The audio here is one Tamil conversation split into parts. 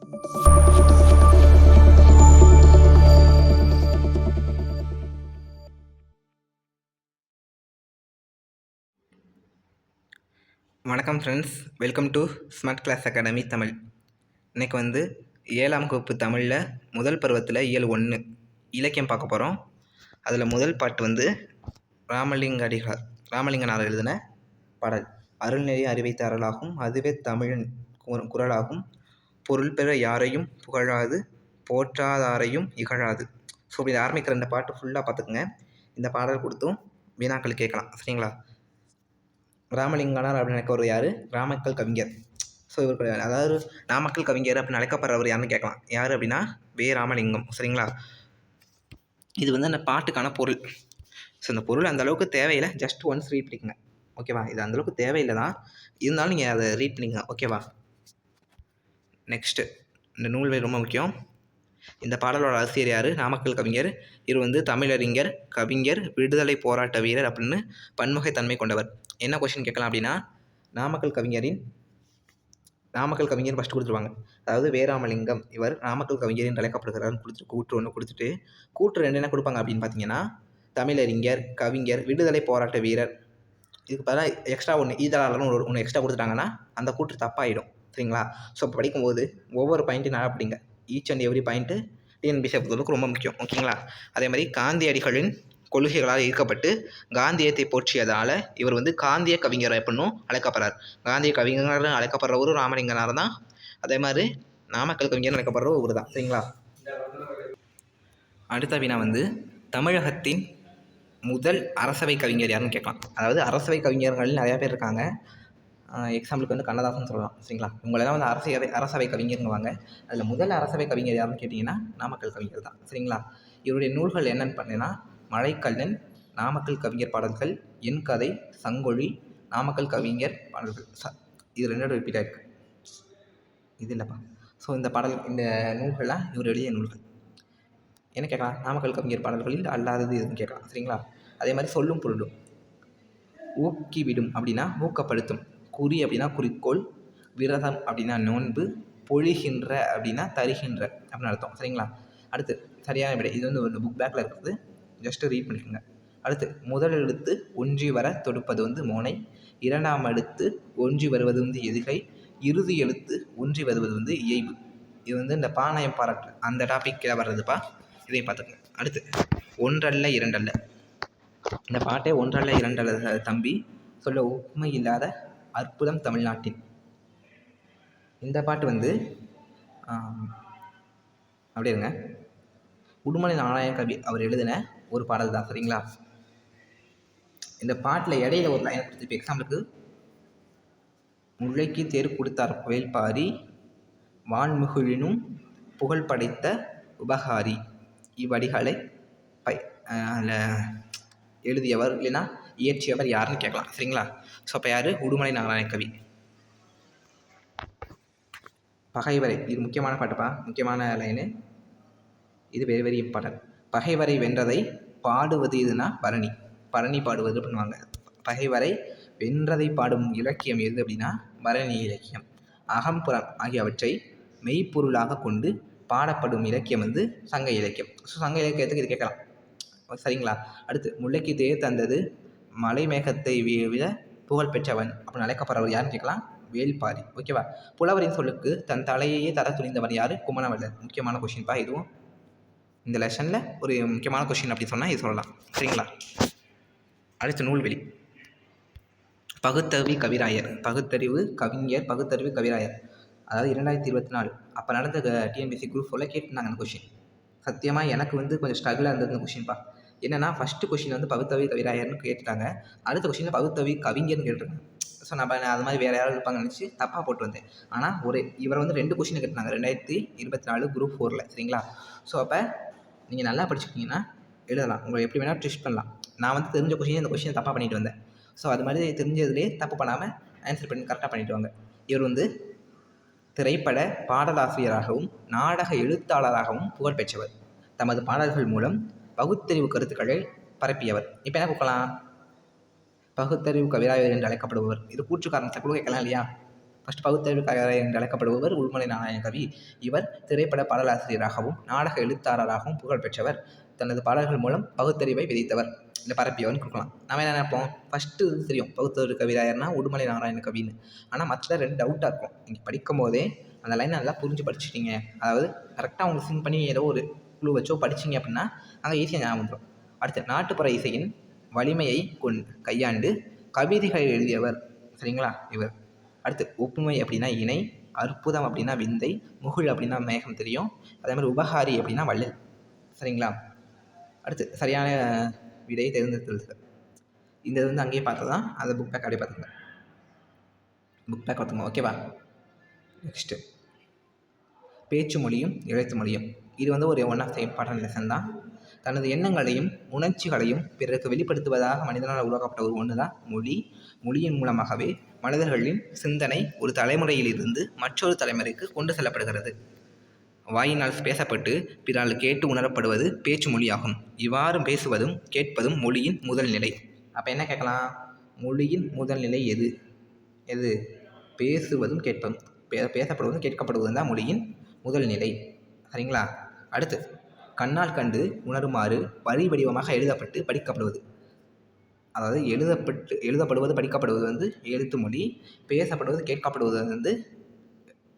வணக்கம் friends, welcome to smart class academy Tamil. இன்றைக்கி வந்து 7ஆம் வகுப்பு தமிழில் முதல் பருவத்தில் இயல் 1 இலக்கியம் பார்க்க போகிறோம். அதில் முதல் பாட்டு வந்து ராமலிங்கனார் எழுதின பாடல். அருள்நெறி அறிவைத்த அருளாகும், அதுவே தமிழின் குரலாகும், பொருள் பெற யாரையும் புகழாது, போற்றாதாரையும் இகழாது. ஸோ இப்படி ஆரம்பிக்கிற இந்த பாட்டு ஃபுல்லாக பார்த்துக்குங்க. இந்த பாடல் கொடுத்தும் வினாக்கள் கேட்கலாம், சரிங்களா? ராமலிங்கனார் அப்படின்னு அழைக்கவர் யார்? நாமக்கல் கவிஞர். ஸோ இவருக்கு அதாவது நாமக்கல் கவிஞர் அப்படின்னு அழைக்கப்படுறவர் யாருன்னு கேட்கலாம். யார் அப்படின்னா ராமலிங்கம், சரிங்களா? இது வந்து அந்த பாட்டுக்கான பொருள். ஸோ இந்த பொருள் அந்தளவுக்கு தேவையில்லை, ஜஸ்ட் ஒன்ஸ் ரீட் பண்ணிக்கங்க, ஓகேவா? இது அந்தளவுக்கு தேவையில்லை தான், இருந்தாலும் நீங்கள் அதை ரீட் பண்ணிக்கங்க, ஓகேவா? நெக்ஸ்ட்டு, இந்த நூல் ரொம்ப முக்கியம். இந்த பாடலோட ஆசிரியர் யார்? நாமக்கல் கவிஞர். இவர் வந்து தமிழறிஞர், கவிஞர், விடுதலை போராட்ட வீரர் அப்படின்னு பன்முகத்தன்மை கொண்டவர். என்ன கொஷின் கேட்கலாம் அப்படின்னா, நாமக்கல் கவிஞர் ஃபஸ்ட்டு கொடுத்துருவாங்க. அதாவது வேராமலிங்கம் இவர் நாமக்கல் கவிஞர் என்று அழைக்கப்படுகிறார்னு கொடுத்துட்டு கூற்று ஒன்று கொடுத்துட்டு, கூற்று 2 என்ன கொடுப்பாங்க அப்படின்னு பார்த்தீங்கன்னா, தமிழறிஞர், கவிஞர், விடுதலை போராட்ட வீரர். இதுக்கு பதிலாக எக்ஸ்ட்ரா ஈதலாளர்னு ஒன்று எக்ஸ்ட்ரா கொடுத்துட்டாங்கன்னா அந்த கூற்று தப்பாகிடும், சரிங்களா? ஸோ இப்போ படிக்கும்போது ஒவ்வொரு பாயிண்ட்டும் நல்லா படிங்க. Each and every point TNPSC பொறுத்தளவுக்கு ரொம்ப முக்கியம், ஓகேங்களா? அதே மாதிரி காந்தியடிகளின் கொள்கைகளால் ஈர்க்கப்பட்டு காந்தியத்தை போற்றியதால் இவர் வந்து காந்திய கவிஞர் அப்படின்னும் அழைக்கப்படுறார். காந்திய கவிஞர் அழைக்கப்படுறவரும் ராமலிங்கனார் தான். அதே மாதிரி நாமக்கல் கவிஞர் அழைக்கப்படுறவர் இவர் தான், சரிங்களா? அடுத்த வினா வந்து தமிழகத்தின் முதல் அரசவை கவிஞர் யாருன்னு கேட்கலாம். அதாவது அரசவை கவிஞர்கள் நிறையா பேர் இருக்காங்க. எக்ஸாம்பிளுக்கு வந்து கண்ணதாசன் சொல்லலாம், சரிங்களா? இவங்களெல்லாம் வந்து அரசவை கவிஞருங்குவாங்க. அதில் முதல் அரசவை கவிஞர் யாருன்னு கேட்டிங்கன்னா நாமக்கல் கவிஞர் தான், சரிங்களா? இவருடைய நூல்கள் என்னென்னு பார்த்தீங்கன்னா, மழைக்கல்லன், நாமக்கல் கவிஞர் பாடல்கள், என் கதை, சங்கொழி, நாமக்கல் கவிஞர் பாடல்கள். இது 2 ரிப்பீட் ஆகிருக்கு, இது இல்லைப்பா. ஸோ இந்த நூல்கள்லாம் இவர் எழுதிய நூல்கள். என்ன கேட்கலாம்? நாமக்கல் கவிஞர் பாடல்களில் அல்லாதது எதுன்னு கேட்கலாம், சரிங்களா? அதே மாதிரி சொல்லும் பொருளும். ஊக்கிவிடும் அப்படின்னா ஊக்கப்படுத்தும், குறி அப்படின்னா குறிக்கோள், விரதம் அப்படின்னா நோன்பு, பொழிகின்ற அப்படின்னா தருகின்ற அப்படின்னு அர்த்தம், சரிங்களா? அடுத்து சரியான விடை. இது வந்து ஒரு புக் பேக்கில் இருக்குது, ஜஸ்ட்டு ரீட் பண்ணிக்கோங்க. அடுத்து முதல் எழுத்து ஒன்றி வர தொடுப்பது வந்து மோனை, 2ஆம் எழுத்து ஒன்றி வருவது வந்து எதுகை, இறுதி எழுத்து ஒன்றி வருவது வந்து இயைபு. இது வந்து இந்த பாணயம் பாராட்டு அந்த டாப்பிக்கில் வர்றதுப்பா, இதையும் பார்த்துக்கங்க. அடுத்து ஒன்றல்ல இரண்டல்ல. இந்த பாட்டே ஒன்றல்ல இரண்டல்ல தம்பி, சொல்ல உண்மை இல்லாத அற்புதம் தமிழ்நாட்டின். இந்த பாட்டு வந்து அப்படியே இருங்க, உடுமலை நாராயண கவி அவர் எழுதின ஒரு பாடல் தான், சரிங்களா? இந்த பாட்டில் இடையில ஒரு லைன் கொடுத்து, இப்போ எக்ஸாம்பிளுக்கு, முல்லைக்கு தேர் கொடுத்தார் வேல்பாரி, வான்முகிலினும் புகழ் படைத்த உபகாரி, இவ்வடிகளை எழுதியவர் இல்லைன்னா இயற்றியவர் யாருன்னு கேட்கலாம், சரிங்களா? ஸோ அப்போ யார்? உடுமலை நாராயண கவி. பகைவரை, இது முக்கியமான பாட்டுப்பா, முக்கியமான லைனு, இது வெரி வெரி இம்பார்ட்டன்ட். பகைவரை வென்றதை பாடுவது எதுனா பரணி, பரணி பாடுவது பண்ணுவாங்க. பகைவரை வென்றதை பாடும் இலக்கியம் எது அப்படின்னா பரணி இலக்கியம். அகம்புறம் ஆகியவற்றை மெய்ப்பொருளாக கொண்டு பாடப்படும் இலக்கியம் வந்து சங்க இலக்கியம். ஸோ சங்க இலக்கியத்துக்கு இது கேட்கலாம், சரிங்களா? அடுத்து முல்லைக்கு தேர் தந்தது மலை மேகத்தை விட புகழ் பெற்றவன் அப்படின்னு அழைக்கப்படுறவர் யாருன்னு கேட்கலாம், வேல்பாரி, ஓகேவா? புலவரின் சொல்லுக்கு தன் தலையையே தர துணிந்தவன் யார்? குமணவல்லர். முக்கியமான கொஷின்ப்பா, இதுவும் இந்த லெசனில் ஒரு முக்கியமான கொஷின் அப்படி சொன்னால் இது சொல்லலாம், சரிங்களா? அடுத்து நூல்வெளி. பகுத்தறிவு கவிராயர், பகுத்தறிவு கவிஞர், பகுத்தறிவு கவிராயர். அதாவது 2024 அப்போ நடந்த டிஎன்பிஎஸ்சி குரூப் 4 கேட்டுருந்தாங்க அந்த கொஷின். சத்தியமாக எனக்கு வந்து கொஞ்சம் ஸ்ட்ரகிளாக இருந்தது இந்த கொஷின்ப்பா. என்னென்னா ஃபஸ்ட்டு கொஷின் வந்து பகுத்தறிவு கவிராயர்னு கேட்டுட்டாங்க, அடுத்த கொஷினில் பகுத்தறிவு கவிஞர்னு கேட்டிருக்காங்க. ஸோ நான் அது மாதிரி வேறு யாராவது இருப்பாங்கன்னு நினச்சி தப்பாக போட்டு வந்தேன். ஆனால் இவரை வந்து 2 கொஷின் கேட்டாங்க 2024 குரூப் 4ல், சரிங்களா? ஸோ அப்போ நீங்கள் நல்லா படிச்சுக்கிட்டிங்கன்னா எழுதலாம், உங்களை எப்படி வேணால் ட்விஸ்ட் பண்ணலாம். நான் வந்து தெரிஞ்ச கொஷின் இந்த கொஷினை தப்பாக பண்ணிட்டு வந்தேன். ஸோ அது மாதிரி தெரிஞ்சதுலேயே தப்பு பண்ணாமல் ஆன்சர் பண்ணி கரெக்டாக பண்ணிட்டு வாங்க. இவர் வந்து திரைப்பட பாடலாசிரியராகவும் நாடக எழுத்தாளராகவும் புகழ் பெற்றவர். தமது பாடல்கள் மூலம் பகுத்தறிவு கருத்துக்களை பரப்பியவர். இப்போ என்ன கொடுக்கலாம்? பகுத்தறிவு கவிராயர் என்று அழைக்கப்படுபவர். இது கூற்று காரணத்தை கூட கேட்கலாம் இல்லையா? ஃபஸ்ட் பகுத்தறிவு கவிஞர் என்று அழைக்கப்படுபவர் உடுமலை நாராயண கவி. இவர் திரைப்பட பாடலாசிரியராகவும் நாடக எழுத்தாளராகவும் புகழ் பெற்றவர். தனது பாடல்கள் மூலம் பகுத்தறிவை விதைத்தவர், இல்லை பரப்பியவர்னு கொடுக்கலாம். நம்ம என்ன நினைப்போம், ஃபஸ்ட்டு இது தெரியும் பகுத்தறிவு கவிராயர்னா உடுமலை நாராயண கவின்னு. ஆனால் மற்ற 2 டவுட்டாக இருக்கும். நீங்கள் படிக்கும் போதே அந்த லைனை நல்லா புரிஞ்சு படிச்சுட்டீங்க, அதாவது கரெக்டாக அவங்க சிங் பண்ணி ஏதோ ஒரு குழு வச்சோ படிச்சிங்க அப்படின்னா அங்கே ஈஸியாக ஞாபகம் வந்துடும். அடுத்து நாட்டுப்புற இசையின் வலிமையை கையாண்டு கவிதைகள் எழுதியவர், சரிங்களா இவர். அடுத்து ஒப்புமை அப்படின்னா இணை, அற்புதம் அப்படின்னா விந்தை, முகில் அப்படின்னா மேகம் தெரியும், அதே மாதிரி உபகாரி அப்படின்னா வள்ளல், சரிங்களா. அடுத்து சரியான விடையை தேர்ந்தெடுத்து இந்த இது வந்து அங்கேயே பார்த்ததான், அதை புக் பேக் அப்படியே பார்த்துங்க, புக் பேக் பார்த்துங்க, ஓகேவா. நெக்ஸ்ட்டு பேச்சு மொழியும் எழுத்து மொழியும். இது வந்து ஒரு one of the important lesson தான். தனது எண்ணங்களையும் உணர்ச்சிகளையும் பிறருக்கு வெளிப்படுத்துவதாக மனிதனால் உருவாக்கப்பட்ட ஒரு ஒன்று தான் மொழி. மொழியின் மூலமாகவே மனிதர்களின் சிந்தனை ஒரு தலைமுறையிலிருந்து மற்றொரு தலைமுறைக்கு கொண்டு செல்லப்படுகிறது. வாயினால் பேசப்பட்டு பிறால் கேட்டு உணரப்படுவது பேச்சு மொழியாகும். இவ்வாறு பேசுவதும் கேட்பதும் மொழியின் முதல் நிலை. அப்போ என்ன கேட்கலாம், மொழியின் முதல் நிலை எது? பேசுவதும் கேட்பதும், பேசப்படுவதும் கேட்கப்படுவதும் தான் மொழியின் முதல் நிலை, சரிங்களா. அடுத்து கண்ணால் கண்டு உணருமாறு வரி வடிவமாக எழுதப்பட்டு படிக்கப்படுவது, அதாவது எழுதப்படுவது படிக்கப்படுவது வந்து எழுத்து மொழி, பேசப்படுவது கேட்கப்படுவது வந்து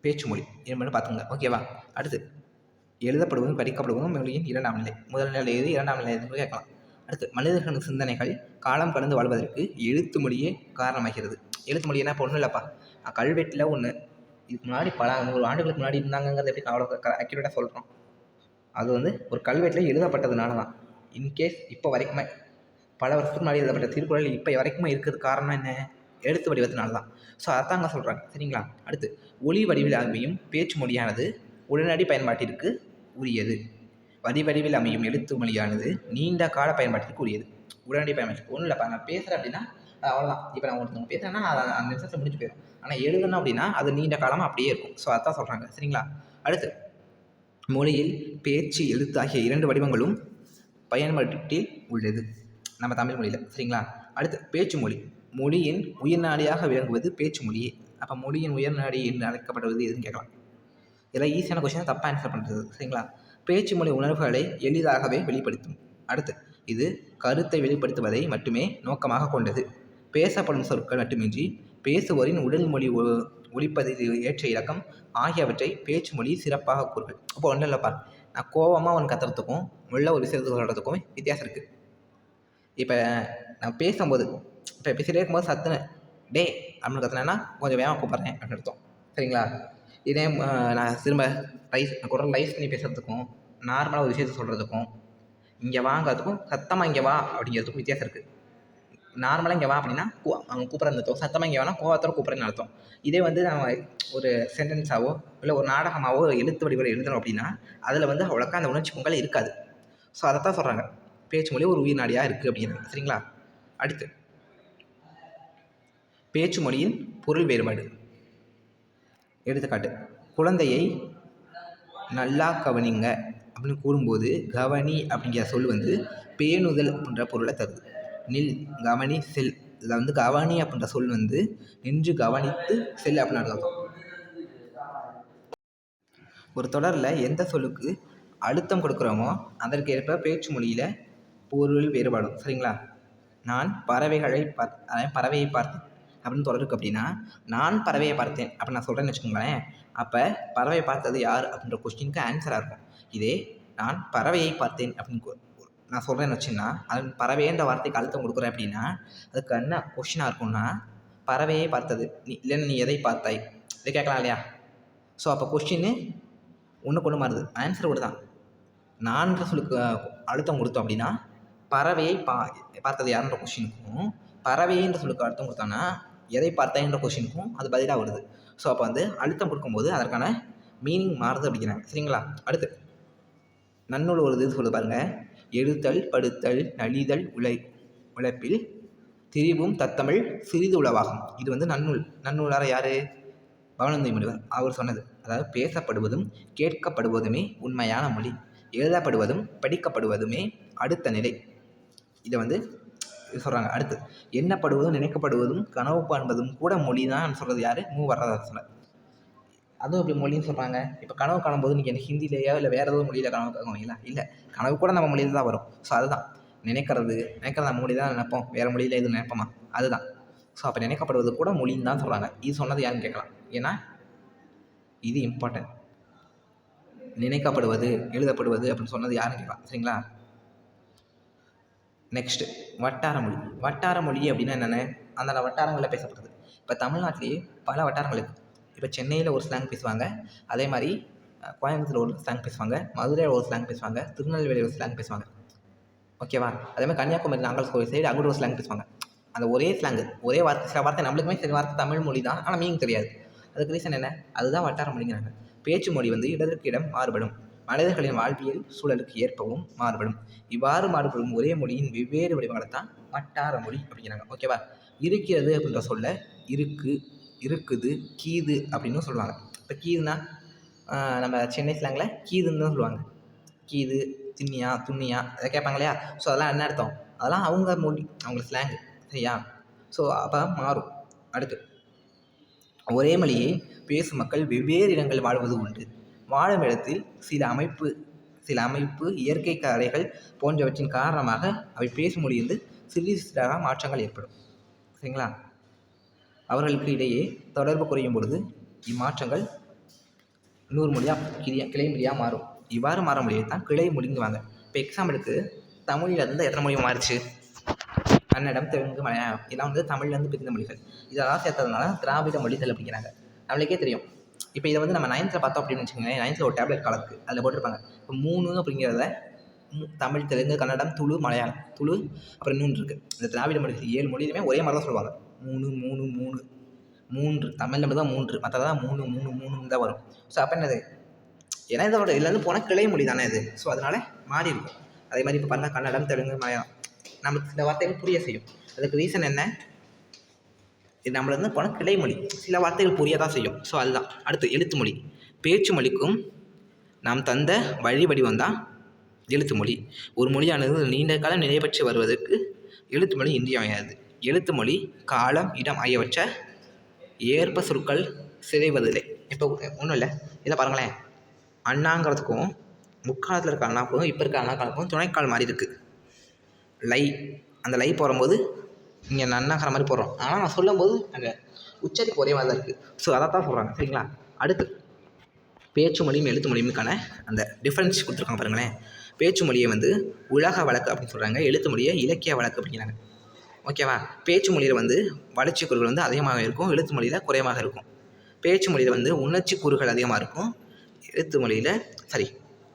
பேச்சு மொழி. இது மட்டும் பார்த்துங்க, ஓகேவா. அடுத்து எழுதப்படுவதும் படிக்கப்படுவதும் மொழியின் 2ஆம் நிலை. முதல் நிலை எது, 2ஆம் நிலை எதுன்னு கேட்கலாம். அடுத்து மனிதர்களின் சிந்தனைகள் காலம் கடந்து வாழ்வதற்கு எழுத்து மொழியே காரணமாகிறது. எழுத்து மொழி என்ன, இப்போ ஒன்றும் இல்லைப்பா, கல்வெட்டில் ஒன்று இதுக்கு முன்னாடி பல 100 ஆண்டுகளுக்கு முன்னாடி இருந்தாங்கிறது எப்படி அவ்வளோ அக்யூரேட்டாக சொல்கிறோம். அது வந்து ஒரு கல்வெட்டில் எழுதப்பட்டதுனால தான். இன்கேஸ் இப்போ வரைக்குமே பல வருஷத்துக்கு முன்னாடி எழுதப்பட்ட திருக்குறள் இப்போ வரைக்குமே இருக்கிறது காரணம் என்ன, எழுத்து வடிவத்தினால தான். ஸோ அதாங்க சொல்கிறாங்க, சரிங்களா. அடுத்து ஒலி வடிவில் அமையும் பேச்சு மொழியானது உடனடி பயன்பாட்டிற்கு உரியது. வடிவில் அமையும் எழுத்து மொழியானது நீண்ட கால பயன்பாட்டிற்கு உரியது. உடனடி பயன்பாட்டுக்கு ஒன்றும் இல்லைப்பா, நான் பேசுகிறேன் அப்படின்னா அவ்வளோதான். இப்போ நான் ஒருத்தவங்க பேசுகிறேன்னா அதை அந்த நிமிஷத்தில் முடிஞ்சு போயிடும். ஆனால் எழுதணும் அப்படின்னா அது நீண்ட காலமாக அப்படியே இருக்கும். ஸோ அதான் சொல்கிறாங்க, சரிங்களா. அடுத்து மொழியில் பேச்சு எழுத்து ஆகிய 2 வடிவங்களும் பயன்பாட்டில் உள்ளது நம்ம தமிழ் மொழியில், சரிங்களா. அடுத்து பேச்சு மொழி. மொழியின் உயிர்நாடியாக விளங்குவது பேச்சு மொழியே. அப்போ மொழியின் உயர்நாடி என்று அழைக்கப்படுவது எதுன்னு கேட்கலாம். இதெல்லாம் ஈஸியான கொஸ்டின், தப்பாக ஆன்சர் பண்ணுறது, சரிங்களா. பேச்சு மொழி உணர்வுகளை எளிதாகவே வெளிப்படுத்தும். அடுத்து இது கருத்தை வெளிப்படுத்துவதை மட்டுமே நோக்கமாக கொண்டது. பேசப்படும் சொற்கள் மட்டுமின்றி பேசுவோரின் உடல் மொழி ஒலிப்பதில் ஏற்ற இலக்கம் ஆகியவற்றை பேச்சு மொழி சிறப்பாக கூறுகள். அப்போ ஒன்றும் இல்லைப்பா, நான் கோபமாக ஒன்று கத்துறதுக்கும் உள்ள ஒரு விஷயத்துக்கு சொல்கிறதுக்கும் வித்தியாசம் இருக்குது. இப்போ நான் பேசும்போது, இப்போ பேசிகிட்டே இருக்கும்போது சத்துன்னு டே அப்படின்னு கத்துனேன்னா கொஞ்சம் வேகமாக கூப்பிட்றேன் அப்படின்னு அர்த்தம், சரிங்களா. இதே நான் திரும்ப குரல் ரைஸ் பண்ணி பேசுகிறதுக்கும் நார்மலாக ஒரு விஷயத்தை சொல்கிறதுக்கும் இங்கே வாங்கிறதுக்கும் சத்தமாக இங்கே வா அப்படிங்கிறதுக்கும் வித்தியாசம் இருக்குது. நார்மலாக இங்கே வா அப்படின்னா அவங்க கூப்பிட்றது அர்த்தம், சத்தமாக இங்கே வேணால் கோவத்தோட கூப்பிட்றேன்னு அர்த்தம். இதே வந்து நம்ம ஒரு சென்டென்ஸாவோ இல்லை ஒரு நாடகமாகவோ எழுத்து வடிவில் எழுதணும் அப்படின்னா அதில் வந்து அவ்வளோக்கா அந்த உணர்ச்சி பொங்கல் இருக்காது. ஸோ அதைத்தான் சொல்கிறாங்க, பேச்சு மொழி ஒரு உயிர் நாடியாக இருக்குது அப்படிங்கிறது, சரிங்களா. அடுத்து பேச்சு மொழியின் பொருள் வேறுபாடு. எடுத்துக்காட்டு, குழந்தையை நல்லா கவனிங்க அப்படின்னு கூறும்போது கவனி அப்படிங்கிற சொல் வந்து பேணுதல் அப்படின்ற பொருளை தருது. நில், கவனி, செல். இதில் வந்து கவனி அப்படின்ற சொல் வந்து நின்று கவனித்து செல் அப்படின்னு அர்த்தம். ஒரு தொடரில் எந்த சொல்லுக்கு அழுத்தம் கொடுக்குறோமோ அதற்கு ஏற்ப பேச்சு மொழியில் பொருள் வேறுபாடும், சரிங்களா. நான் பறவையை பார்த்தேன் அப்படின்னு தொடருக்கு அப்படின்னா நான் பறவையை பார்த்தேன் அப்படின்னு நான் சொல்கிறேன்னு வச்சுக்கோங்களேன். அப்போ பறவையை பார்த்தது யார் அப்படின்ற கொஸ்டினுக்கு ஆன்சராக இருக்கும். இதே நான் பறவையை பார்த்தேன் அப்படின்னு நான் சொல்கிறேன்னு வச்சுன்னா அது பறவைன்ற வார்த்தைக்கு அழுத்தம் கொடுக்குறேன் அப்படின்னா அதுக்கு என்ன கொஸ்டினாக இருக்கும்னா பறவையை பார்த்தது இல்லைன்னு நீ எதை பார்த்தாய் இதை கேட்கலாம் இல்லையா. ஸோ அப்போ கொஸ்டின்னு ஒன்றுக்கு ஒன்று மாறுது, ஆன்சர் ஒன்று தான். நான்கிற சொல்லுக்கு அழுத்தம் கொடுத்தோம் அப்படின்னா பறவையை பார்த்தது யாருன்ற கொஸ்டினுக்கும் பறவைன்ற சொல்லுக்கு அழுத்தம் கொடுத்தோன்னா எதை பார்த்தாயின்ற கொஸ்டினுக்கும் அது பதிலாக வருது. ஸோ அப்போ வந்து அழுத்தம் கொடுக்கும்போது அதற்கான மீனிங் மாறுது அப்படிங்கிறாங்க, சரிங்களா. அடுத்து நன்னூல் ஒரு இது சொல்லுது பாருங்கள், எழுத்தல் படுத்தல் நலிதல் உழைப்பில் திரிவும் தத்தமிழ் சிறிது உளவாகும். இது வந்து நன்னூலார யார், பவனந்தி முனிவர் அவர் சொன்னது. அதாவது பேசப்படுவதும் கேட்கப்படுவதுமே உண்மையான மொழி, எழுதப்படுவதும் படிக்கப்படுவதுமே அடுத்த நிலை. இதை வந்து சொல்கிறாங்க. அடுத்து எண்ணப்படுவதும் நினைக்கப்படுவதும் கனவு காண்பதும் கூட மொழி தான் சொல்கிறது யார்? மு வரதராசனார். அதுவும் இப்படி மொழின்னு சொல்கிறாங்க. இப்போ கனவு காணும்போது நீங்கள் எனக்கு ஹிந்திலேயோ இல்லை வேறு ஏதோ மொழியில் கனவு காணுவீங்களா? இல்லை, கனவு கூட நம்ம மொழியில் தான் வரும். ஸோ அதுதான் நினைக்கிறது நம்ம மொழி தான் நினைப்போம், வேறு மொழியில் எதுவும் நினைப்போமா? அதுதான். ஸோ அப்போ நினைக்கப்படுவது கூட மொழின்னு தான் சொல்கிறாங்க. இது சொன்னது யாருன்னு கேட்கலாம். ஏன்னா இது இம்பார்ட்டன்ட். நினைக்கப்படுவது எழுதப்படுவது அப்படின்னு சொன்னது யாருன்னு கேட்கலாம். சரிங்களா? நெக்ஸ்ட்டு வட்டார மொழி. வட்டார மொழி அப்படின்னா என்னென்ன? அந்தந்த வட்டாரங்களில் பேசப்படுது. இப்போ தமிழ்நாட்டிலேயே பல வட்டாரங்கள் இருக்குது. இப்போ சென்னையில் ஒரு ஸ்லாங் பேசுவாங்க, அதே மாதிரி கோயம்புத்தூர் ஒரு ஸ்லாங் பேசுவாங்க, மதுரையில் ஒரு ஸ்லாங் பேசுவாங்க, திருநெல்வேலியில் ஒரு ஸ்லாங் பேசுவாங்க. ஓகேவா? அதேமாதிரி கன்னியாகுமரி நாகர்கோவில் சைடு அங்குட்டு ஒரு ஸ்லாங் பேசுவாங்க. அந்த ஒரே ஸ்லாங்கு, ஒரே வார்த்தை. சில வார்த்தை நம்மளுக்குமே சில வார்த்தை தமிழ் மொழி தான், ஆனால் மீனிங் தெரியாது. அதுக்கு ரீசன் என்ன? அதுதான் வட்டார மொழிங்கிறாங்க. பேச்சு மொழி வந்து இடத்திற்கு இடம் மாறுபடும், மனிதர்களின் வாழ்வியல் சூழலுக்கு ஏற்பவும் மாறுபடும். இவ்வாறு மாறுபடும் ஒரே மொழியின் வெவ்வேறு வடிவங்களை தான் வட்டார மொழி அப்படிங்கிறாங்க. ஓகேவா? இருக்கிறது அப்படின்ற சொல்ல இருக்கு, இருக்குது, கீது அப்படின்னு சொல்லுவாங்க. இப்போ கீதுன்னா நம்ம சென்னை ஸ்லாங்கில் கீதுன்னு தான் சொல்லுவாங்க. கீது, திண்ணியா, துண்ணியா அதை கேட்பாங்க இல்லையா? ஸோ அதெல்லாம் என்ன அர்த்தம்? அதெல்லாம் அவங்க மொழி, அவங்க ஸ்லாங்கு. சரியா? ஸோ அப்போ மாறும். அடுத்து ஒரே மொழியை பேசும் மக்கள் வெவ்வேறு இடங்களில் வாழ்வது உண்டு. வாழும் இடத்தில் சில அமைப்பு இயற்கை கலைகள் போன்றவற்றின் காரணமாக அவை பேசும் மொழி வந்து சிறிது சிறிதாக மாற்றங்கள் ஏற்படும். சரிங்களா? அவர்களுக்கு இடையே தொடர்பு குறையும் பொழுது இம்மாற்றங்கள் இன்னொரு மொழியாக கிளை மொழியாக மாறும். இவ்வாறு மாற மொழியை தான் கிளை மொழிங்குவாங்க. இப்போ எக்ஸாம்பிளுக்கு தமிழில் இருந்து எத்தனை மொழி மாறிச்சு? கன்னடம், தெலுங்கு, மலையாளம் இதெல்லாம் வந்து தமிழ்லேருந்து பிரிந்த மொழிகள். இதெல்லாம் சேர்த்ததுனால திராவிட மொழிகள் அப்படிங்கிறாங்க. நம்மளுக்கே தெரியும். இப்போ இதை வந்து நம்ம 9th பார்த்தோம் அப்படின்னு வச்சுக்கோங்களேன். 9th ஒரு டேப்லெட் கலக்கு அதில் போட்டிருப்பாங்க. இப்போ 3 அப்படிங்கிறத தமிழ், தெலுங்கு, கன்னடம், துளு, மலையாளம், துளு அப்புறம் இன்னொன்று இருக்குது. இந்த திராவிட மொழிகள் 7 மொழியிலுமே ஒரே மாதிரி தான் சொல்லுவாங்க. 3 தமிழில் மட்டும் தான் 3, மற்றதான் 3 தான் வரும். ஸோ அப்போ என்னது? ஏன்னா இதோட இதுலேருந்து போனால் கிளை மொழி தானே இது. ஸோ அதனால் மாறி இருக்கும். அதே மாதிரி இப்போ பாருங்கள், கன்னடம், தெலுங்கு, மலையாளம் நமக்கு சில வார்த்தைகள் புரிய செய்யும். அதுக்கு ரீசன் என்ன? இது நம்மளேருந்து போனால் கிளை மொழி, சில வார்த்தைகள் புரிய தான் செய்யும். ஸோ அதுதான். அடுத்து எழுத்து மொழி. பேச்சு மொழிக்கும் நாம் தந்த வழி வடிவம் தான் எழுத்து மொழி. ஒரு மொழியானது நீண்ட காலம் நிலைபெற்று வருவதற்கு எழுத்து மொழி இன்றியமையாது. எழுத்து மொழி காலம், இடம் ஆகியவற்றை ஏற்ப சொற்கள் சிதைவதில்லை. இப்போ ஒன்றும் இல்லை, இதை பாருங்களேன். அண்ணாங்கிறதுக்கும் முக்காலத்தில் இருக்க அண்ணாக்கும் இப்போ இருக்க அண்ணாக்காலுக்கும் துணைக்கால் மாதிரி இருக்குது. லை, அந்த லை போடும்போது இங்கே நன்னாகிற மாதிரி போடுறோம். ஆனால் நான் சொல்லும்போது அந்த உச்சரிப்பு ஒரே மாதிரி தான் இருக்குது. ஸோ அதை தான் சொல்கிறாங்க. சரிங்களா? அடுத்து பேச்சு மொழியும் எழுத்து மொழியுக்கான அந்த டிஃப்ரென்ஸ் கொடுத்துருக்காங்க பாருங்களேன். பேச்சு மொழியை வந்து உலக வழக்கு அப்படின்னு சொல்கிறாங்க, எழுத்து மொழியை இலக்கிய வழக்கு அப்படிங்கிறாங்க. ஓகேவா? பேச்சு மொழியில் வந்து வளர்ச்சி கூறுகள் வந்து அதிகமாக இருக்கும், எழுத்து மொழியில் குறைவாக இருக்கும். பேச்சு மொழியில் வந்து உணர்ச்சி கூறுகள் அதிகமாக இருக்கும், எழுத்து மொழியில்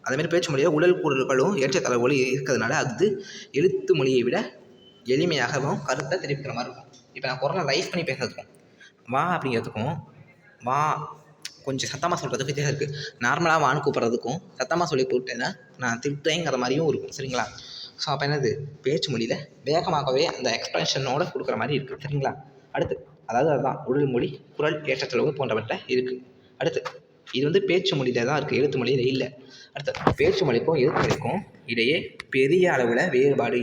அதேமாதிரி பேச்சு மொழியில் உடல் கூறுகளும் ஏற்றத்தளவுகளும் இருக்கிறதுனால அது எழுத்து மொழியை விட எளிமையாகவும் கருத்தை தெரிவிக்கிற மாதிரி இருக்கும். இப்போ நான் குரலை ரைஸ் பண்ணி பேசுறதுக்கும் வா அப்படிங்கிறதுக்கும் வா கொஞ்சம் சத்தமாக சொல்கிறதுக்கு வித்தியாசம் இருக்குது. நார்மலாக வான்னு கூப்பிட்றதுக்கும் சத்தமாக சொல்லி கூப்பிட்டேன்னா நான் திருத்தேங்கிற மாதிரியும் இருக்கும். சரிங்களா? ஸோ அப்போ என்னது? பேச்சு மொழியில் வேகமாகவே அந்த எக்ஸ்பிரஷனோடு கொடுக்குற மாதிரி இருக்குது. சரிங்களா? அடுத்து அதுதான் உடல் மொழி, குரல் ஏற்றத்தளவு போன்றவற்றை இருக்குது. அடுத்து இது வந்து பேச்சு மொழியில் தான் இருக்குது, எழுத்து மொழியில் இல்லை. அடுத்து பேச்சு மொழிக்கும் எழுத்து மொழிக்கும் இடையே பெரிய அளவில் வேறுபாடு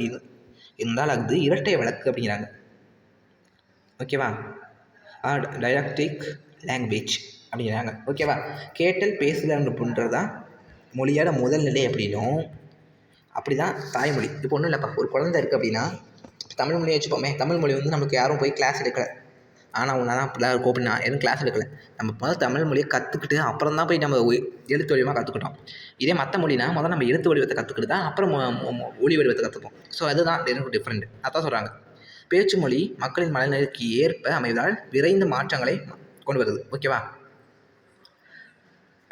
இருந்தால் அது இரட்டை வழக்கு அப்படிங்கிறாங்க. ஓகேவா? டயலாக்டிக் லாங்குவேஜ் அப்படிங்கிறாங்க. ஓகேவா? கேட்டல் பேசுதல் பண்ணுறது தான் மொழியோட முதல் நிலை அப்படின்னும் அப்படி தான் தாய்மொழி. இப்போ ஒன்றும் இல்லைப்பா, ஒரு குழந்தை இருக்குது அப்படின்னா தமிழ் மொழியை வச்சுப்போமே. தமிழ் மொழி வந்து நமக்கு யாரும் போய் கிளாஸ் எடுக்கலை. ஆனால் ஒன்றா தான் அப்படிலாம் இருக்கும் அப்படின்னா எதுவும் கிளாஸ் எடுக்கலை. நம்ம முதல்ல தமிழ் மொழியை கற்றுக்கிட்டு அப்புறம் தான் போய் நம்ம எழுத்து வடிவமாக கற்றுக்கிட்டோம். இதே மற்ற மொழினா முதல்ல நம்ம எழுத்து வடிவத்தை கற்றுக்கிட்டு தான் அப்புறம் ஒளி வடிவத்தை கற்றுப்போம். ஸோ அதுதான் எனக்கு டிஃப்ரெண்ட். அதான் சொல்கிறாங்க. பேச்சு மொழி மக்களின் மனநிலைக்கு ஏற்ப அமைவதால் விரைந்து மாற்றங்களை கொண்டு வருது. ஓகேவா?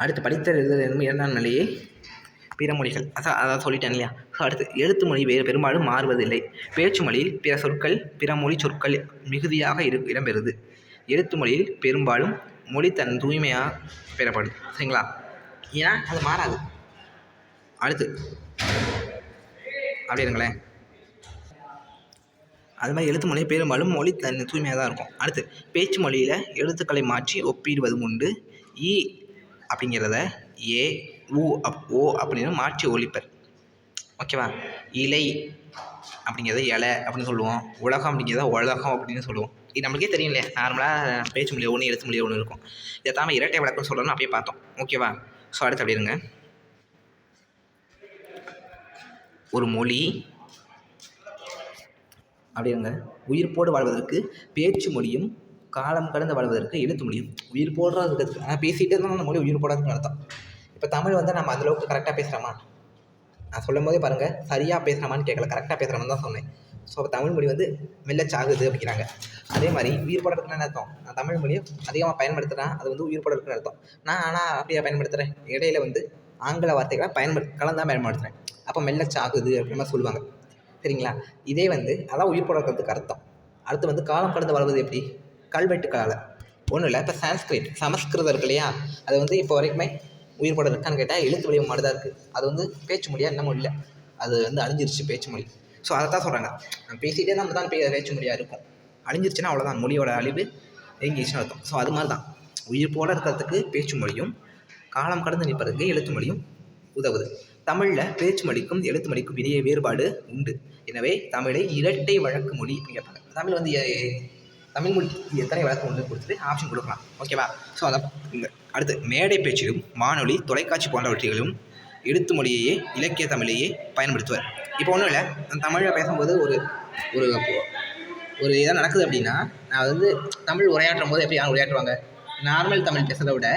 அடுத்து படித்தல் எழுதுதல் என்னும் இரண்டாம் நிலையே பிற மொழிகள். அதான் சொல்லிட்டேன் இல்லையா? ஸோ அடுத்து எழுத்து மொழி பெரும்பாலும் மாறுவதில்லை. பேச்சு மொழியில் பிற சொற்கள் பிற மொழி சொற்கள் மிகுதியாக இடம்பெறுது. எழுத்து மொழியில் பெரும்பாலும் மொழி தன் தூய்மையாக பெறப்படுது. சரிங்களா? ஏன்னா அது மாறாது. அடுத்து அப்படி இருங்களேன். அது மாதிரி எழுத்து மொழி பெரும்பாலும் மொழி தன் தூய்மையாக தான் இருக்கும். அடுத்து பேச்சு மொழியில் எழுத்துக்களை மாற்றி ஒப்பிடுவதும் உண்டு. அப்படிங்கிறத ஏ, உ, ஓ அப்படின்னு மாற்றி ஒழிப்பர். ஓகேவா? இலை அப்படிங்கிறது இலை அப்படின்னு சொல்லுவோம். உலகம் அப்படிங்கிறத உலகம் அப்படின்னு சொல்லுவோம். இது நம்மளுக்கே தெரியும் இல்லையா? நார்மலாக பேச்சு மொழி ஒன்று, எழுத்து மொழி ஒன்று இருக்கும். இதை தாம இரட்டை வழக்குன்னு சொல்கிறோம்னு அப்பயே பார்த்தோம். ஓகேவா? ஸோ அடுத்து அப்படி இருங்க. ஒரு மொழி அப்படிங்க உயிர்ப்போடு வாழ்வதற்கு பேச்சு மொழியும், காலம் கடந்து வாழ்வதற்கு எழுத்து மொழியும். உயிர் போடுறதுக்கு பேசிகிட்டே இருந்தால் அந்த மொழி உயிர் போடாதுன்னு அர்த்தம். இப்போ தமிழ் வந்து நம்ம அந்தளவுக்கு கரெக்டாக பேசுகிறோமா? நான் சொல்லும் போதே பாருங்கள், சரியாக பேசுகிறோமான்னு கேட்கல, கரெக்டாக பேசுகிறோம்னு தான் சொன்னேன். ஸோ தமிழ் மொழி வந்து மெல்லச்சாகுது அப்படிங்கிறாங்க. அதே மாதிரி உயிர் போடுறதுக்குன்னு என்ன அர்த்தம்? நான் தமிழ் மொழியை அதிகமாக பயன்படுத்துகிறேன், அது வந்து உயிர் போடுறதுக்குன்னு அர்த்தம். நான் ஆனால் அப்படியே பயன்படுத்துகிறேன், இடையில வந்து ஆங்கில வார்த்தைகளை கலந்தான் பயன்படுத்துகிறேன். அப்போ மெல்லச்சாகுது அப்படின்ற மாதிரி சொல்லுவாங்க. சரிங்களா? இதே வந்து அதான் உயிர் போடுறதுக்கு அர்த்தம். அடுத்து வந்து காலம் கடந்து வாழ்வது எப்படி? கல்வெட்டு காலம் ஒன்றும் இல்லை. இப்போ சமஸ்கிருதம் இருக்கு இல்லையா? அது வந்து இப்போ வரைக்குமே உயிர் போட இருக்கான்னு கேட்டால் எழுத்து வடிவம் மட்டும் தான் இருக்குது. அது வந்து பேச்சு மொழியாக இன்னமும் இல்லை. அது வந்து அழிஞ்சிருச்சு பேச்சு மொழி. ஸோ அதை தான் சொல்கிறாங்க. பேசிகிட்டே நம்ம தான் பேச்சு மொழியாக இருக்கும். அழிஞ்சிருச்சுன்னா அவ்வளோதான், மொழியோட அழிவு எங்கேச்சுன்னு அர்த்தம். ஸோ அது மாதிரி தான் உயிர் போட இருக்கிறதுக்கு பேச்சு மொழியும், காலம் கடந்து நிற்பதற்கு எழுத்து மொழியும் உதவுது. தமிழில் பேச்சு மொழிக்கும் எழுத்து மொழிக்கும் இடையே வேறுபாடு உண்டு. எனவே தமிழை இரட்டை வழக்கு மொழி அப்படின்னு கேட்பாங்க. தமிழ் வந்து தமிழ் மொழி எத்தனை வழக்கு உண்டு கொடுத்துட்டு ஆப்ஷன் கொடுக்கலாம். ஓகேவா? ஸோ அதை அடுத்து மேடை பேச்சிலும் வானொலி, தொலைக்காட்சி போன்றவற்றிலும் எழுத்து மொழியையே இலக்கிய தமிழையே பயன்படுத்துவார். இப்போ ஒன்றும் இல்லை, தமிழில் பேசும்போது ஒரு ஒரு ஒரு இதாக நடக்குது அப்படின்னா, நான் வந்து தமிழ் உரையாற்றும் போது எப்படி யாரும் உரையாற்றுவாங்க? நார்மல் தமிழ் பேசுகிறத விட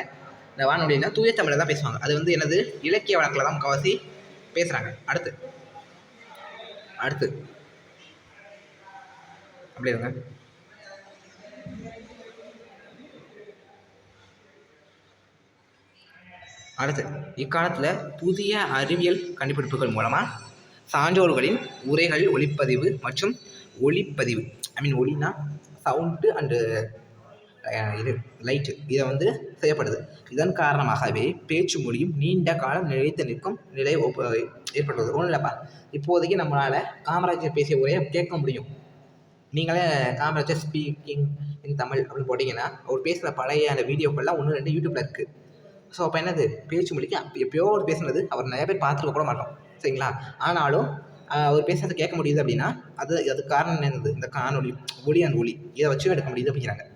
இந்த வானொலினா தூய தமிழில் தான் பேசுவாங்க. அது வந்து என்னது, இலக்கிய வழக்கில் தான் முக்கால்வாசி பேசுகிறாங்க. அடுத்து அப்படி இருங்க. அடுத்து இக்காலத்தில் புதிய அறிவியல் கண்டுபிடிப்புகள் மூலமாக சான்றோர்களின் உரைகள் ஒளிப்பதிவு மற்றும் ஒளிப்பதிவு, ஒளினா சவுண்டு அண்டு இது லைட்டு, இதை வந்து செய்யப்படுது. இதன் காரணமாகவே பேச்சு மொழியும் நீண்ட காலம் நிலைத்து நிற்கும் நிலை ஏற்படுறது. ஒன்றும் இல்லைப்பா, இப்போதைக்கு நம்மளால் காமராஜர் பேசிய உரையை கேட்க முடியும். நீங்களே காமராஜர் ஸ்பீக்கிங் இன் தமிழ் அப்படின்னு போட்டிங்கன்னா அவர் பேசுகிற பழைய அந்த வீடியோக்கள்லாம் 1-2 யூடியூப்பில் இருக்குது. ஸோ அப்போ என்னது, பேச்சு மொழிக்கு எப்பயோ அவர் பேசுனது அவர் நிறைய பேர் பார்த்துருக்க கூட மாட்டோம். சரிங்களா? ஆனாலும் அவர் பேசுறது கேட்க முடியுது அப்படின்னா அதுக்கு காரணம் என்னது, இந்த காணொலி ஒளி அண்ட் ஒளி இதை வச்சு எடுக்க முடியுது அப்படிங்கிறாங்க.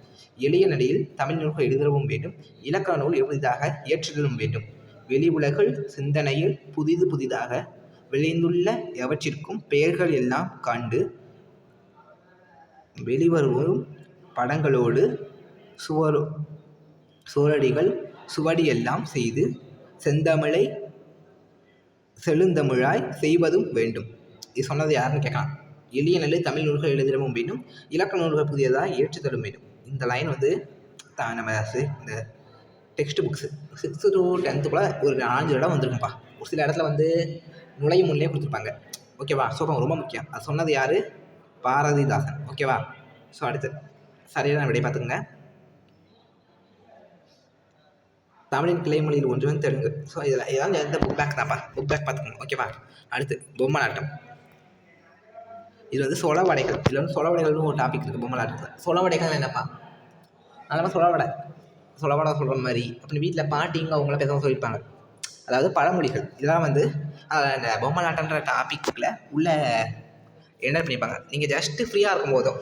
எளிய நிலையில் தமிழ் நூல்கள் எழுதவும் வேண்டும், இலக்கண நூல் எளிதாக ஏற்றுதலும் வேண்டும். வெளி உலகில் சிந்தனையில் புதிதாக விளைந்துள்ள எவற்றிற்கும் பெயர்கள் எல்லாம் கண்டு வெளிவரும் படங்களோடு சுவடிகள் சுவடியெல்லாம் செய்து செந்தமிழை செழுந்தமிழாய் செய்வதும் வேண்டும். இது சொன்னது யாருன்னு கேட்கலாம். எளிய நிலை தமிழ் நூல்கள் எழுதிடவும் வேண்டும், இலக்கண நூல்கள் புதியதாக ஏற்றுதலும் வேண்டும். இந்த லைன் வந்து நம்ம இந்த text books 6th to 10th கூட ஒரு 4 இடம் வந்துருக்கும்ப்பா. ஒரு சில இடத்துல வந்து நுழையும் முன்னே கொடுத்துருப்பாங்க. ஓகேவா? ஸோ அப்போ ரொம்ப முக்கியம். அது சொன்னது யார்? பாரதிதாசன். ஓகேவா? ஸோ அடுத்து சரியான விடை பார்த்துக்குங்க. தமிழின் கிளைமொழியில் ஒன்று வந்து தெலுங்கு. ஸோ இதான் எந்த புக் பேக் தான்ப்பா, புக் பேக் பார்த்துக்கோங்க. ஓகேவா? அடுத்து பொம்மலாட்டம். இது வந்து சொலவடைகள். இதில் வந்து சொலவடைகள்னு ஒரு டாபிக் இருக்குது பொம்மலாட்டத்தில். சொலவடைகள் என்னப்பா? அதெல்லாம் சொலவடை சொல்கிற மாதிரி அப்படி வீட்டில் பாட்டிங்க அவங்களாம் பேச சொல்லியிருப்பாங்க. அதாவது பழமொழிகள். இதெல்லாம் வந்து இந்த பொம்மலாட்டன்ற டாப்பிக்கில் உள்ள என்ன பண்ணியிருப்பாங்க. நீங்கள் ஜஸ்ட்டு ஃப்ரீயாக இருக்கும் போதோ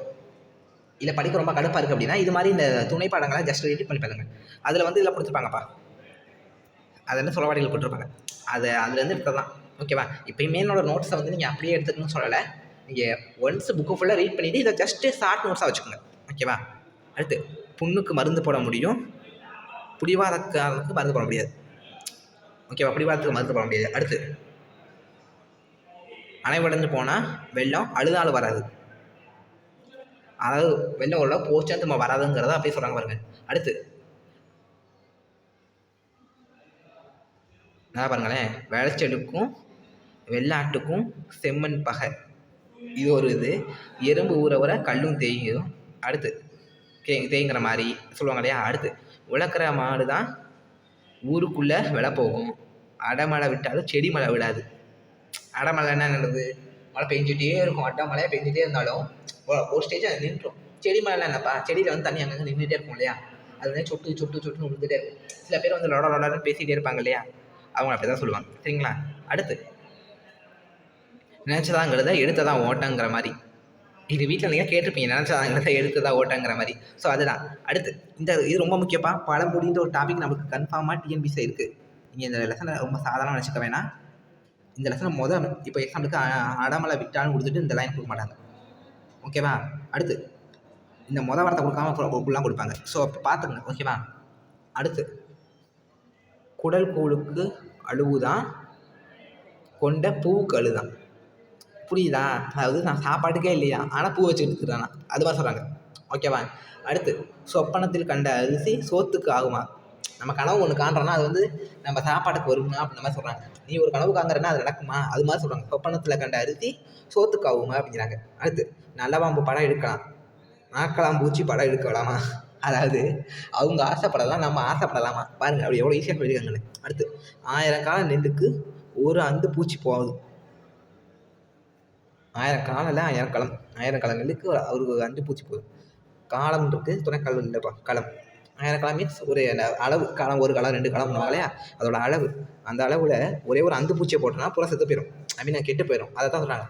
இல்லை படிக்க ரொம்ப கடுப்பாக இருக்குது அப்படின்னா இது மாதிரி இந்த துணை பாடங்களை ஜஸ்ட் எடிட் பண்ணி பாருங்க. அதில் வந்து இதில் கொடுத்துருப்பாங்கப்பா, அது வந்து சொலவடைகள் கொடுத்துருப்பாங்க. அதுலேருந்து எடுத்தது தான். ஓகேவா? இப்போயுமே என்னோட நோட்ஸை வந்து நீங்கள் அப்படியே எடுத்துக்கணும்னு சொல்லலை. நீங்கள் ஒன்ஸ் புக்கு ஃபுல்லாக ரீட் பண்ணிவிட்டு இதை ஜஸ்ட்டு ஷார்ட் நோட்ஸாக வச்சுக்கோங்க. ஓகேவா? அடுத்து புண்ணுக்கு மருந்து போட முடியும், பிடிவாதக்காரனுக்கு மருந்து போட முடியாது. ஓகேவா? பிடிவாதத்துக்கு மருந்து போட முடியாது. அடுத்து அணைவடைஞ்சு போனால் வெள்ளம் அழுதாலும் வராது. அதாவது வெள்ளம் ஒரு போச்சா திரும்ப வராதுங்கிறத அப்படியே சொல்கிறாங்க பாருங்க. அடுத்து என்ன பாருங்களேன், விளைச்சலுக்கும் வெள்ளாட்டுக்கும் செம்மண் பகை, இது ஒரு இது. எறும்பு ஊற கல்லும் தேயும். அடுத்து தேய்ங்கிற மாதிரி சொல்லுவாங்க இல்லையா? அடுத்து உழக்கிற மாடு தான் ஊருக்குள்ளே விலை போகும், அடைமழை விட்டாலும் செடி மழை விடாது. அடைமழை என்ன நடக்குது, மழை பெஞ்சிட்டே இருக்கும், அடைமழையாக பெஞ்சிட்டே இருந்தாலும் ஒரு ஸ்டேஜ் அது நின்றுடும். செடி மழைலாம் என்னப்பா, செடியில் வந்து தண்ணி அங்கங்கே நின்றுட்டே இருக்கும் இல்லையா? அது வந்து சொட்டுன்னு விழுந்துகிட்டே இருக்கும். சில பேர் வந்து லொடன்னு பேசிகிட்டே இருப்பாங்க இல்லையா? அவங்க அப்படி தான் சொல்லுவாங்க. சரிங்களா? அடுத்து நினச்சதாங்கிறத எடுத்ததான் ஓட்டங்கிற மாதிரி. இது வீட்டில் நீங்கள் கேட்டிருப்பீங்க, நினச்சதாங்கிறத எடுத்ததான் ஓட்டங்கிற மாதிரி. ஸோ அதுதான். அடுத்து இது ரொம்ப முக்கியப்பா. பழமொழின்ற ஒரு டாபிக் நம்மளுக்கு கன்ஃபார்மாக டிஎன்பிசியில் இருக்குது. நீங்கள் இந்த லெசனை ரொம்ப சாதாரணமாக நினச்சிக்க வேணாம். இந்த லெசனை இப்போ எக்ஸாம்பிளுக்கு அடமலை விட்டாலும் கொடுத்துட்டு இந்த லைன் கொடுக்க மாட்டாங்க. ஓகேவா? அடுத்து இந்த வார்த்தை கொடுக்காம ஃபுல்லாக கொடுப்பாங்க. ஸோ அப்போ பார்த்துங்க. ஓகேவா? அடுத்து குடல் கூழுக்கு அழுவுதான், கொண்ட பூவுக்கு அழுதான். புரியுதா? அதாவது நான் சாப்பாட்டுக்கே இல்லையா, ஆனால் பூ வச்சு எடுத்துக்கிறானா, அது மாதிரி சொல்கிறாங்க. ஓகேவா? அடுத்து சொப்பனத்தில் கண்ட அரிசி சோத்துக்கு ஆகுமா. நம்ம கனவு ஒன்று காண்றோன்னா அது வந்து நம்ம சாப்பாட்டுக்கு வருமா அப்படின்ற மாதிரி சொல்கிறாங்க. நீ ஒரு கனவு காண்கிறன்னா அது நடக்குமா, அது மாதிரி சொல்கிறாங்க. சொப்பனத்தில் கண்ட அரிசி சோத்துக்கு ஆகுமா அப்படிங்கிறாங்க. அடுத்து நல்லவாம்பு படம் எடுக்கலாம், நாக்கலாம் பூச்சி படம் எடுக்க விடாமா. அதாவது அவங்க ஆசைப்படலாம், நம்ம ஆசைப்படலாமா பாருங்க, அப்படி எவ்வளோ ஈஸியாக சொல்லியிருக்காங்கன்னு. அடுத்து 1000 காலம் நெல்லுக்கு ஒரு அந்து பூச்சி போகுது. 1000 காலில் 1000 களம், 1000 களம் நெல்லுக்கு ஒரு அந்து பூச்சி போகுது. காலம் இருக்குது, துணைக்கால் இல்லைப்பா, களம். 1000 களம் மீன்ஸ் ஒரு அளவு. களம், ஒரு களம் 2 களம் இல்லையா, அதோட அளவு. அந்த அளவில் ஒரே ஒரு அந்து பூச்சியை போட்டோன்னா பூரா செத்து போயிடும், நான் கெட்டு போயிடும். அதை தான் சொல்கிறாங்க,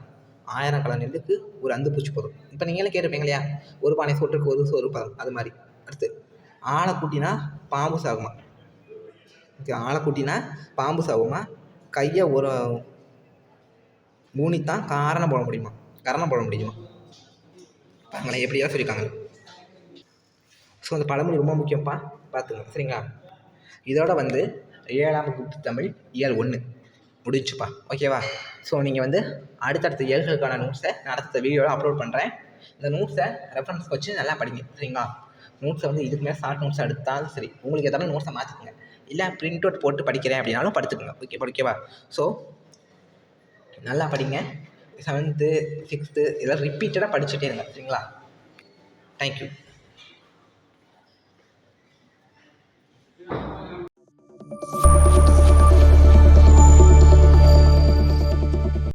1000 களம் நெல்லுக்கு ஒரு அந்து பூச்சி போதும். இப்போ நீங்களே கேட்டிருப்பீங்க இல்லையா, ஒரு பானை சோற்றுக்கு ஒரு சோறு பதம், அது மாதிரி. அடுத்து ஆளை கூட்டினா பாம்பு சாகுமா. ஓகே, ஆளை கூட்டினா பாம்பு சாகுமா. கையை ஒரு ஊனித்தான் கரணம் போட முடியுமா. பாருங்களேன் எப்படியா சொல்லியிருக்காங்க. ஸோ அந்த பழமொழி ரொம்ப முக்கியம்ப்பா, பார்த்துங்க. சரிங்களா? இதோட வந்து 7ஆம் வகுப்பு தமிழ் இயல் 1 முடிச்சுப்பா. ஓகேவா? ஸோ நீங்கள் வந்து அடுத்தடுத்த இயல்களுக்கான நோட்ஸை நான் அடுத்த வீடியோவில் அப்லோட் பண்ணுறேன். இந்த நோட்ஸை ரெஃபரன்ஸ் வச்சு நல்லா படிங்க. சரிங்களா? நோட்ஸை வந்து இதுக்கு மேலே ஷார்ட் நோட்ஸ் எடுத்தாலும் சரி, உங்களுக்கு எதாவது நோட்ஸை மாற்றிக்கோங்க. இல்லை பிரிண்ட் அவுட் போட்டு படிக்கிறேன் அப்படின்னாலும் படுத்துக்கோங்க. ஓகேவா? ஸோ நல்லா படிங்க. 7th 6th இதெல்லாம் ரிப்பீட்டடாக படிச்சுட்டே இருங்க. சரிங்களா? தேங்க்யூ.